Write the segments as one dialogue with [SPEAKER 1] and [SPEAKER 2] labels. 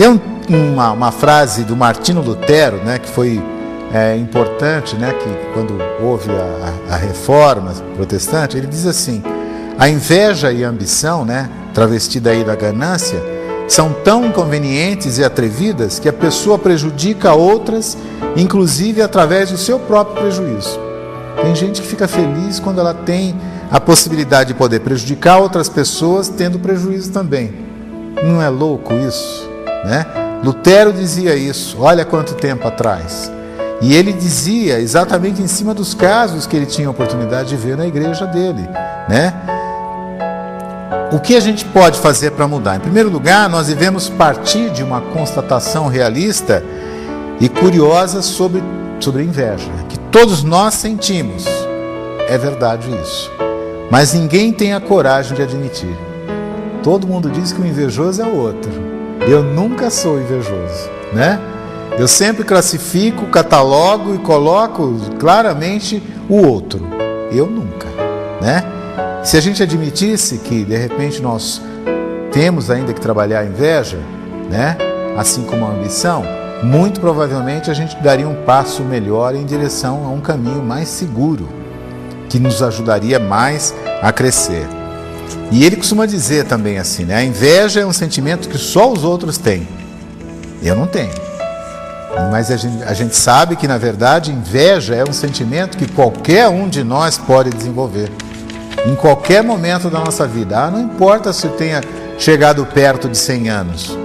[SPEAKER 1] Tem uma frase do Martinho Lutero, né, que foi importante, né, que quando houve a reforma protestante, ele diz assim: a inveja e a ambição, né, travestida aí da ganância, são tão inconvenientes e atrevidas que a pessoa prejudica outras, inclusive através do seu próprio prejuízo. Tem gente que fica feliz quando ela tem a possibilidade de poder prejudicar outras pessoas, tendo prejuízo também. Não é louco isso, né? Lutero dizia isso, olha quanto tempo atrás. E ele dizia exatamente em cima dos casos que ele tinha a oportunidade de ver na igreja dele, né? O que a gente pode fazer para mudar? Em primeiro lugar, nós devemos partir de uma constatação realista e curiosa sobre a inveja, que todos nós sentimos. É verdade isso. Mas ninguém tem a coragem de admitir. Todo mundo diz que o invejoso é o outro. Eu nunca sou invejoso, né? Eu sempre classifico, catalogo e coloco claramente o outro. Eu nunca, né? Se a gente admitisse que, de repente, nós temos ainda que trabalhar a inveja, né? Assim como a ambição, muito provavelmente a gente daria um passo melhor em direção a um caminho mais seguro, que nos ajudaria mais a crescer. E ele costuma dizer também assim, né? A inveja é um sentimento que só os outros têm. Eu não tenho. Mas a gente sabe que, na verdade, inveja é um sentimento que qualquer um de nós pode desenvolver. Em qualquer momento da nossa vida. Não importa se eu tenha chegado perto de 100 anos.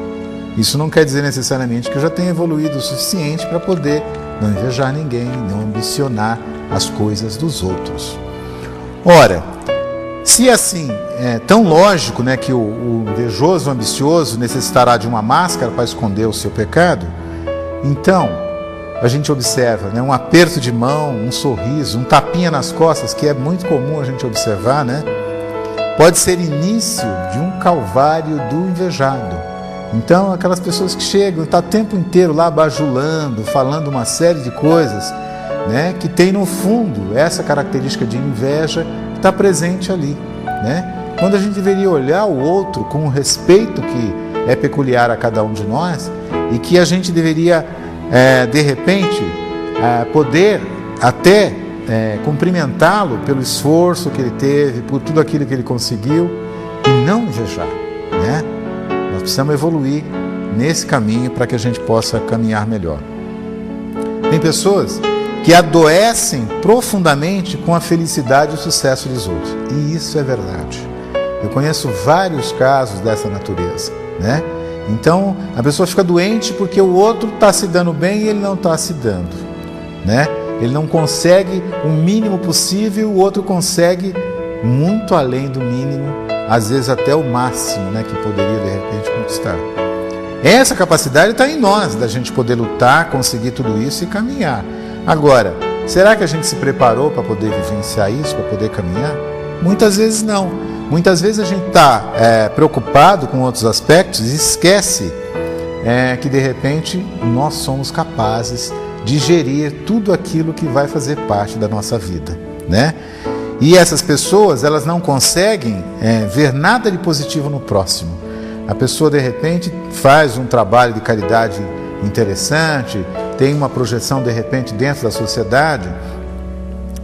[SPEAKER 1] Isso não quer dizer necessariamente que eu já tenha evoluído o suficiente para poder não invejar ninguém, não ambicionar as coisas dos outros. Ora, se assim é tão lógico, né, que o invejoso, o ambicioso necessitará de uma máscara para esconder o seu pecado, então a gente observa, né, um aperto de mão, um sorriso, um tapinha nas costas, que é muito comum a gente observar, né, pode ser início de um calvário do invejado. Então, aquelas pessoas que chegam, está o tempo inteiro lá bajulando, falando uma série de coisas, né, que tem no fundo essa característica de inveja que está presente ali, né? Quando a gente deveria olhar o outro com o respeito que é peculiar a cada um de nós e que a gente deveria, de repente, poder até cumprimentá-lo pelo esforço que ele teve, por tudo aquilo que ele conseguiu e não invejar, né? Nós precisamos evoluir nesse caminho para que a gente possa caminhar melhor. Tem pessoas que adoecem profundamente com a felicidade e o sucesso dos outros. E isso é verdade. Eu conheço vários casos dessa natureza, né? Então, a pessoa fica doente porque o outro está se dando bem e ele não está se dando, né? Ele não consegue o mínimo possível, o outro consegue muito além do mínimo, às vezes até o máximo, né, que poderia de repente conquistar. Essa capacidade está em nós, da gente poder lutar, conseguir tudo isso e caminhar. Agora, será que a gente se preparou para poder vivenciar isso, para poder caminhar? Muitas vezes não. Muitas vezes a gente está preocupado com outros aspectos e esquece que de repente nós somos capazes de gerir tudo aquilo que vai fazer parte da nossa vida, né? E essas pessoas, elas não conseguem ver nada de positivo no próximo. A pessoa, de repente, faz um trabalho de caridade interessante, tem uma projeção, de repente, dentro da sociedade,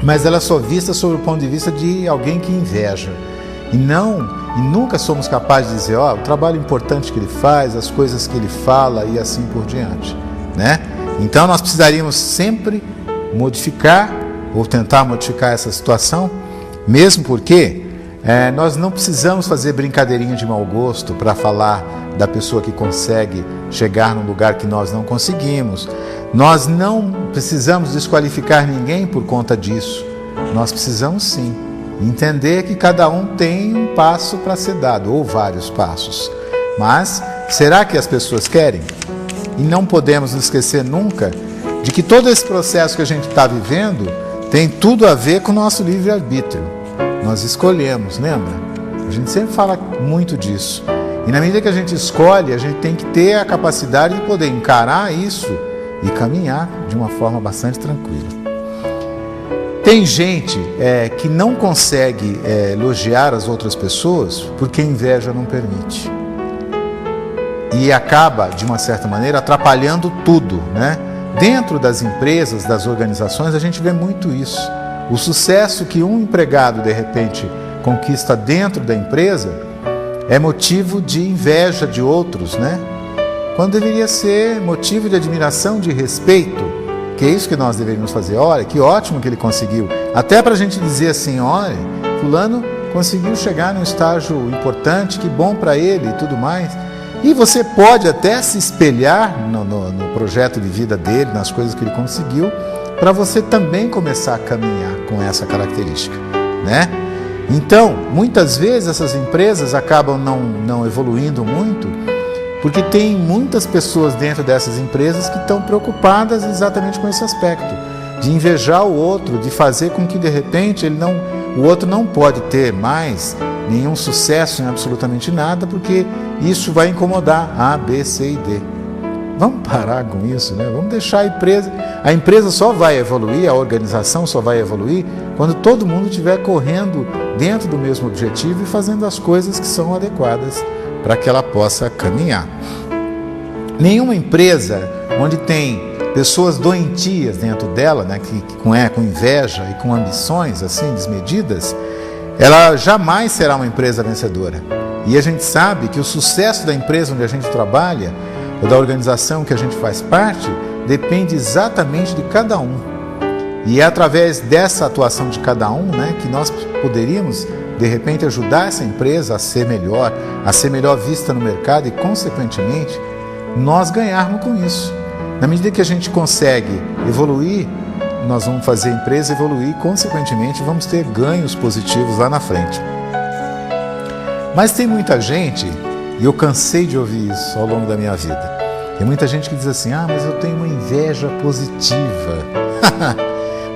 [SPEAKER 1] mas ela é só vista sob o ponto de vista de alguém que inveja. E nunca somos capazes de dizer, o trabalho importante que ele faz, as coisas que ele fala e assim por diante, né? Então, nós precisaríamos sempre modificar ou tentar modificar essa situação, mesmo porque nós não precisamos fazer brincadeirinha de mau gosto para falar da pessoa que consegue chegar num lugar que nós não conseguimos. Nós não precisamos desqualificar ninguém por conta disso. Nós precisamos sim entender que cada um tem um passo para ser dado, ou vários passos. Mas será que as pessoas querem? E não podemos nos esquecer nunca de que todo esse processo que a gente está vivendo tem tudo a ver com o nosso livre-arbítrio. Nós escolhemos, lembra? A gente sempre fala muito disso. E na medida que a gente escolhe, a gente tem que ter a capacidade de poder encarar isso e caminhar de uma forma bastante tranquila. Tem gente que não consegue elogiar as outras pessoas porque a inveja não permite. e acaba, de uma certa maneira, atrapalhando tudo, né? Dentro das empresas, das organizações, a gente vê muito isso. O sucesso que um empregado, de repente, conquista dentro da empresa é motivo de inveja de outros, né? Quando deveria ser motivo de admiração, de respeito, que é isso que nós deveríamos fazer. Olha, que ótimo que ele conseguiu. Até para a gente dizer assim, olha, fulano conseguiu chegar num estágio importante, que bom para ele e tudo mais. E você pode até se espelhar no projeto de vida dele, nas coisas que ele conseguiu, para você também começar a caminhar com essa característica, né? Então, muitas vezes essas empresas acabam não evoluindo muito, porque tem muitas pessoas dentro dessas empresas que estão preocupadas exatamente com esse aspecto, de invejar o outro, de fazer com que de repente o outro não pode ter mais nenhum sucesso em absolutamente nada, porque isso vai incomodar A, B, C e D. Vamos parar com isso, né? Vamos deixar a empresa só vai evoluir, a organização só vai evoluir quando todo mundo estiver correndo dentro do mesmo objetivo e fazendo as coisas que são adequadas para que ela possa caminhar. Nenhuma empresa onde tem pessoas doentias dentro dela, né, com inveja e com ambições assim desmedidas, ela jamais será uma empresa vencedora. E a gente sabe que o sucesso da empresa onde a gente trabalha, ou da organização que a gente faz parte, depende exatamente de cada um. E é através dessa atuação de cada um, né, que nós poderíamos, de repente, ajudar essa empresa a ser melhor vista no mercado e, consequentemente, nós ganharmos com isso. Na medida que a gente consegue evoluir, nós vamos fazer a empresa evoluir e, consequentemente, vamos ter ganhos positivos lá na frente. Mas tem muita gente, e eu cansei de ouvir isso ao longo da minha vida, tem muita gente que diz assim, mas eu tenho uma inveja positiva.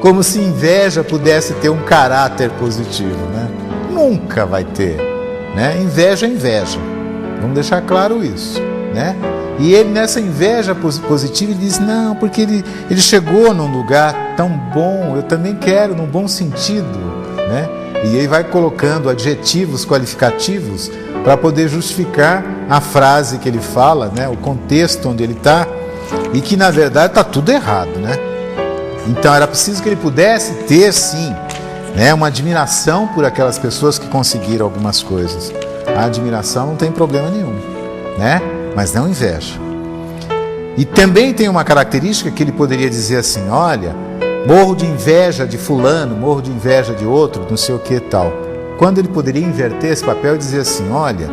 [SPEAKER 1] Como se inveja pudesse ter um caráter positivo, né? Nunca vai ter, né? Inveja é inveja, vamos deixar claro isso, né? E ele, nessa inveja positiva, ele diz, não, porque ele chegou num lugar tão bom, eu também quero, num bom sentido, né? E ele vai colocando adjetivos qualificativos para poder justificar a frase que ele fala, né? O contexto onde ele está, e que na verdade está tudo errado, né? Então era preciso que ele pudesse ter, sim, né, uma admiração por aquelas pessoas que conseguiram algumas coisas. A admiração não tem problema nenhum, né? Mas não inveja. E também tem uma característica que ele poderia dizer assim, olha, morro de inveja de fulano, morro de inveja de outro, não sei o que tal. Quando ele poderia inverter esse papel e dizer assim, olha,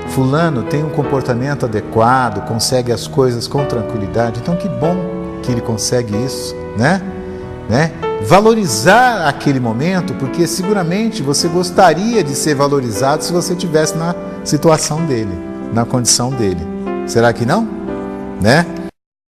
[SPEAKER 1] fulano tem um comportamento adequado, consegue as coisas com tranquilidade, então que bom que ele consegue isso, né? Valorizar aquele momento, porque seguramente você gostaria de ser valorizado se você estivesse na situação dele, na condição dele. Será que não? Né?